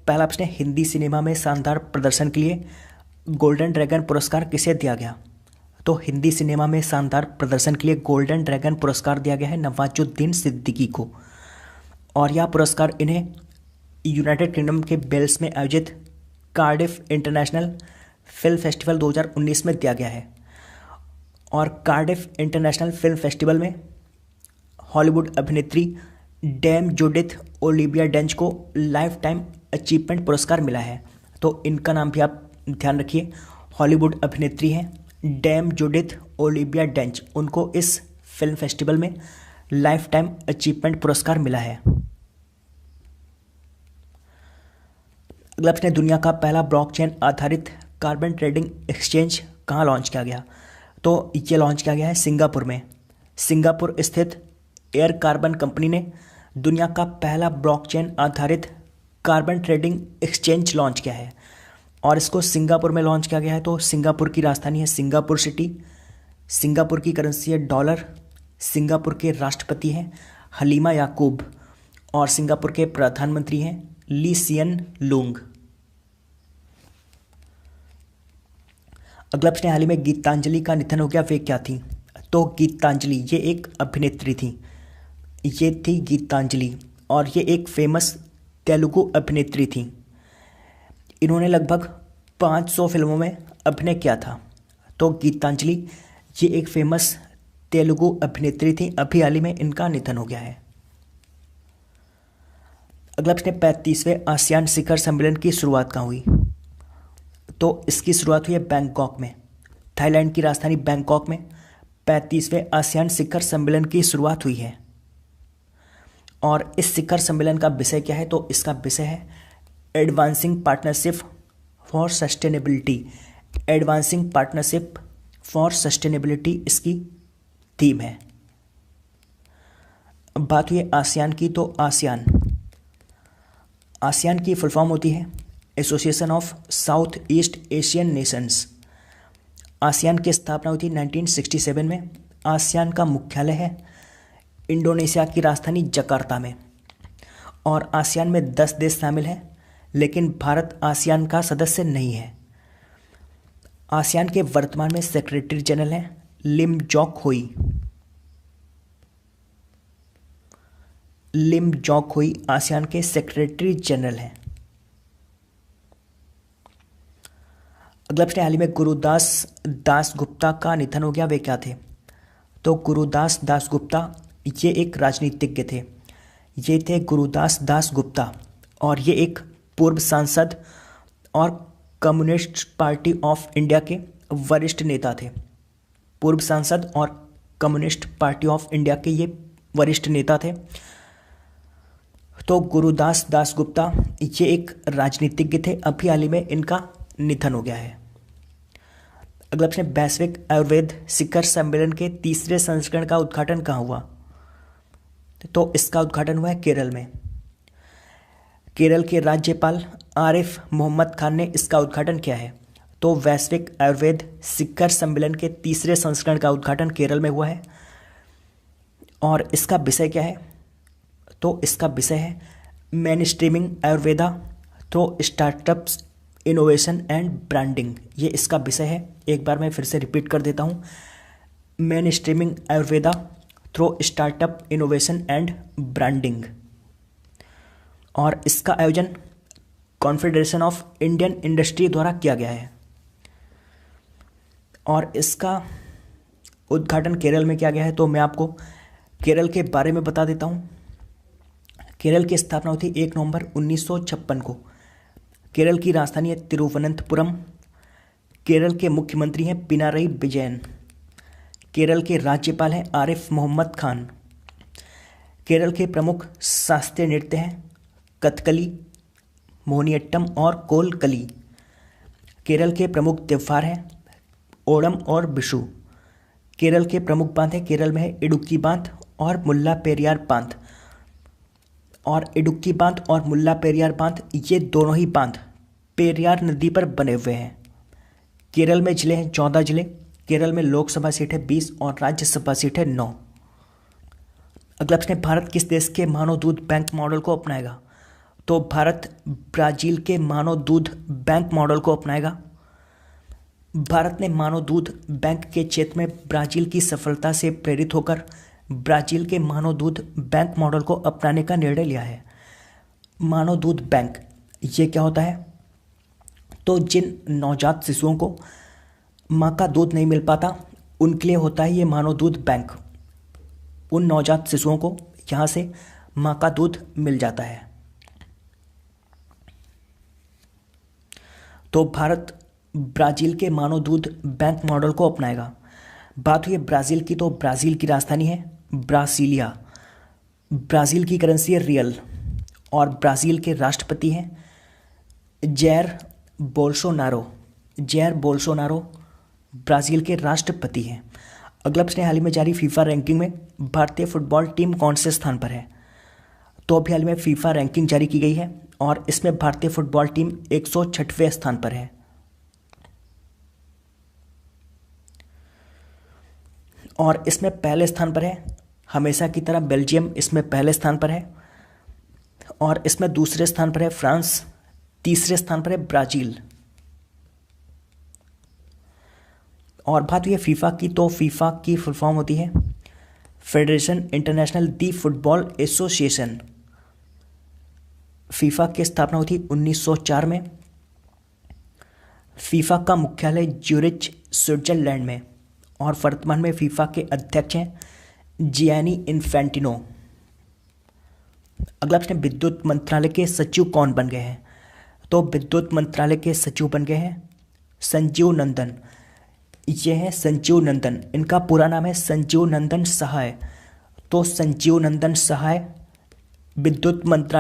पहला प्रश्न है, हिंदी सिनेमा में शानदार प्रदर्शन के लिए गोल्डन ड्रैगन पुरस्कार किसे दिया गया? तो हिंदी सिनेमा में शानदार प्रदर्शन के लिए गोल्डन ड्रैगन पुरस्कार दिया गया है नवाजुद्दीन सिद्दीकी को। और यह पुरस्कार इन्हें यूनाइटेड किंगडम के वेल्स में आयोजित कार्डिफ इंटरनेशनल फिल्म फेस्टिवल 2019 में दिया गया है। और कार्डिफ इंटरनेशनल फिल्म फेस्टिवल में हॉलीवुड अभिनेत्री डैम जूडिथ ओलिविया डेंच को लाइफ टाइम अचीवमेंट पुरस्कार मिला है। तो इनका नाम भी आप ध्यान रखिए, हॉलीवुड अभिनेत्री हैं डैम जूडिथ ओलिविया डेंच, उनको इस फिल्म फेस्टिवल में लाइफ टाइम अचीवमेंट पुरस्कार मिला है। अगला प्रश्न है, दुनिया का पहला ब्लॉकचेन आधारित कार्बन ट्रेडिंग एक्सचेंज कहाँ लॉन्च किया गया? तो ये लॉन्च किया गया है सिंगापुर में। सिंगापुर स्थित एयर कार्बन कंपनी ने दुनिया का पहला ब्लॉकचेन आधारित कार्बन ट्रेडिंग एक्सचेंज लॉन्च किया है और इसको सिंगापुर में लॉन्च किया गया है। तो सिंगापुर की राजधानी है सिंगापुर सिटी, सिंगापुर की करेंसी है डॉलर, सिंगापुर के राष्ट्रपति हैं हलीमा याकूब और सिंगापुर के प्रधानमंत्री हैं ली सियन लूंग। अगला प्रश्न, हाल ही में गीतांजलि का निधन हो गया, वे क्या थी? तो गीतांजलि ये एक अभिनेत्री थी, ये थी गीतांजलि और ये एक फेमस तेलुगु अभिनेत्री थी। इन्होंने लगभग 500 फिल्मों में अभिनय किया था। तो गीतांजलि ये एक फेमस तेलुगु अभिनेत्री थी, अभी हाल ही में इनका निधन हो गया है। अगला प्रश्न, 35वें आसियान शिखर सम्मेलन की शुरुआत कहाँ हुई? तो इसकी शुरुआत हुई है बैंकॉक में, थाईलैंड की राजधानी बैंकॉक में 35वें आसियान शिखर सम्मेलन की शुरुआत हुई है। और इस शिखर सम्मेलन का विषय क्या है? तो इसका विषय है advancing partnership for sustainability, advancing partnership for sustainability इसकी थीम है। अब बात हुई आसियान की, तो आसियान की फुल फॉर्म होती है association of south east Asian Nations. ASEAN की स्थापना हुई थी 1967 में। आसियान का मुख्यालय है इंडोनेशिया की राजधानी जकार्ता में और आसियान में 10 देश शामिल हैं, लेकिन भारत आसियान का सदस्य नहीं है। आसियान के वर्तमान में सेक्रेटरी जनरल हैं लिम जॉक होई। लिम जॉक होई आसियान के सेक्रेटरी जनरल हैं। अगला प्रश्न, हाल ही में गुरुदास दासगुप्ता का निधन हो गया, वे क्या थे? तो गुरुदास दासगुप्ता ये एक राजनीतिज्ञ थे, ये थे गुरुदास दासगुप्ता और ये एक पूर्व सांसद और कम्युनिस्ट पार्टी ऑफ इंडिया के वरिष्ठ नेता थे। पूर्व सांसद और कम्युनिस्ट पार्टी ऑफ इंडिया के ये वरिष्ठ नेता थे। तो गुरुदास दासगुप्ता ये एक राजनीतिज्ञ थे, अभी हाल ही में इनका निधन हो गया है। अगला प्रश्न, वैश्विक आयुर्वेद शिखर सम्मेलन के तीसरे संस्करण का उद्घाटन कहाँ हुआ? तो इसका उद्घाटन हुआ है केरल में। केरल के राज्यपाल आरिफ मोहम्मद खान ने इसका उद्घाटन किया है। तो वैश्विक आयुर्वेद शिखर सम्मेलन के तीसरे संस्करण का उद्घाटन केरल में हुआ है और इसका विषय क्या है? तो इसका विषय है main streaming Ayurveda through startups innovation and branding, ये इसका विषय है। एक बार मैं फिर से रिपीट कर देता हूँ, main streaming Ayurveda through startup innovation and branding. और इसका आयोजन कॉन्फेडरेशन ऑफ इंडियन इंडस्ट्री द्वारा किया गया है और इसका उद्घाटन केरल में किया गया है। तो मैं आपको केरल के बारे में बता देता हूँ। केरल की स्थापना हुई थी 1 नवंबर 1956 को। केरल की राजधानी है तिरुवनंतपुरम। केरल के मुख्यमंत्री हैं पिनारई विजयन। केरल के राज्यपाल हैं आरिफ मोहम्मद खान। केरल के प्रमुख शास्त्रीय नृत्य हैं कथकली, मोहिनीअट्टम और कोलकली। केरल के प्रमुख त्यौहार हैं ओणम और विशु। केरल के प्रमुख बांध हैं, केरल में है इडुक्की बांध और मुल्ला पेरियार बांध। और इडुक्की बांध और मुल्ला पेरियार बांध ये दोनों ही बांध पेरियार नदी पर बने हुए हैं। केरल में जिले हैं 14 जिले। केरल में लोकसभा सीट है 20 और राज्यसभा सीट है 9। अगला प्रश्न है, भारत किस देश के मानव दूध बैंक मॉडल को अपनाएगा? तो भारत ब्राज़ील के मानव दूध बैंक मॉडल को अपनाएगा। भारत ने मानव दूध बैंक के क्षेत्र में ब्राज़ील की सफलता से प्रेरित होकर ब्राज़ील के मानव दूध बैंक मॉडल को अपनाने का निर्णय लिया है। मानव दूध बैंक ये क्या होता है? तो जिन नवजात शिशुओं को माँ का दूध नहीं मिल पाता उनके लिए होता है ये मानव दूध बैंक। उन नवजात शिशुओं को यहाँ से माँ का दूध मिल जाता है। तो भारत ब्राज़ील के मानव दूध बैंक मॉडल को अपनाएगा। बात हुई है ब्राज़ील की, तो ब्राज़ील की राजधानी है ब्रासिलिया। ब्राज़ील की करेंसी है रियल और ब्राज़ील के राष्ट्रपति हैं Jair Bolsonaro. Jair Bolsonaro Brazil के राष्ट्रपति हैं। अगला प्रश्न, हाल ही में जारी फीफा रैंकिंग में भारतीय फुटबॉल टीम कौन से स्थान पर है? तो अभी हाल में फीफा रैंकिंग जारी की गई है और इसमें भारतीय फुटबॉल टीम 106वें स्थान पर है। और इसमें पहले स्थान पर है हमेशा की तरह बेल्जियम, इसमें पहले स्थान पर है। और इसमें दूसरे स्थान पर है फ्रांस, तीसरे स्थान पर है ब्राज़ील। और बात हुई है फीफा की, तो फीफा की फुल फॉर्म होती है फेडरेशन इंटरनेशनल दी फुटबॉल एसोसिएशन। फीफा की स्थापना हुई थी 1904 में। फीफा का मुख्यालय ज्यूरिच स्विट्जरलैंड में और वर्तमान में फीफा के अध्यक्ष हैं जियानी इन्फेंटिनो। अगला प्रश्न, विद्युत मंत्रालय के सचिव कौन बन गए हैं? तो विद्युत मंत्रालय के सचिव बन गए हैं संजीव नंदन। ये हैं संजीव नंदन, इनका पूरा नाम है संजीव नंदन सहाय। तो संजीव नंदन सहाय विद्युत मंत्रालय